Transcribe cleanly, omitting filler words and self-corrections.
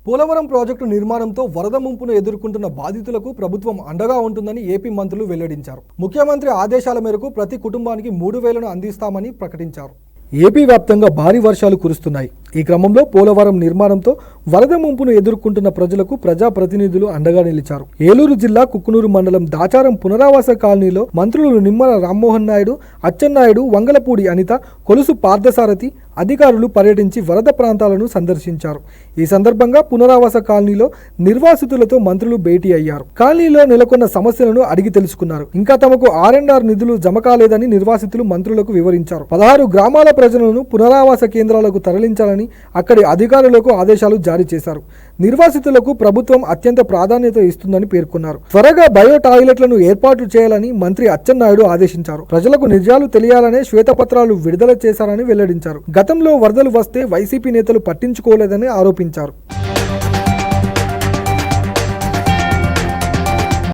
Polavaram project నిర్మాణంతో వరద ముంపును ఎదుర్కొంటున్న బాధితులకు ప్రభుత్వం అండగా ఉంటుందని ఏపీ మంత్రులు వెల్లడించారు. ముఖ్యమంత్రి ఆదేశాల మేరకు ప్రతి కుటుంబానికి 3,000ను అందిస్తామని ప్రకటించారు. ఏపీ వ్యాప్తంగా భారీ వర్షాలు కురుస్తున్నాయి. ఈ క్రమంలో పోలవరం నిర్మాణంతో వరద ముంపును ఎదుర్కొంటున్న ప్రజలకు ప్రజాప్రతినిధులు అండగా నిలిచారు. ఏలూరు జిల్లా కుక్కునూరు మండలం దాచారం పునరావాస కాలనీలో మంత్రులు నిమ్మల రామ్మోహన్ నాయుడు, అచ్చెన్నాయుడు, వంగలపూడి అనిత, కొలుసు పార్థసారథి అధికారులు పర్యటించి వరద ప్రాంతాలను సందర్శించారు. ఈ సందర్భంగా పునరావాస కాలనీలో నిర్వాసితులతో మంత్రులు భేటీ అయ్యారు. కాలనీలో నెలకొన్న సమస్యలను అడిగి తెలుసుకున్నారు. ఇంకా తమకు R&R నిధులు జమ కాలేదని నిర్వాసితులు మంత్రులకు వివరించారు. 16 గ్రామాల ప్రజలను పునరావాస కేంద్రాలకు తరలించాలని అక్కడి అధికారులకు ఆదేశాలు జారీ చేశారు. నిర్వాసితులకు ప్రభుత్వం అత్యంత ప్రాధాన్యత ఇస్తుందని పేర్కొన్నారు. త్వరగా బయో టాయిలెట్లను ఏర్పాటు చేయాలని మంత్రి అచ్చెన్నాయుడు ఆదేశించారు. ప్రజలకు నిజాలు తెలియాలనే శ్వేతపత్రాలు విడుదల చేశారని వెల్లడించారు. గతంలో వరదలు వస్తే వైసీపీ నేతలు పట్టించుకోలేదని ఆరోపించారు.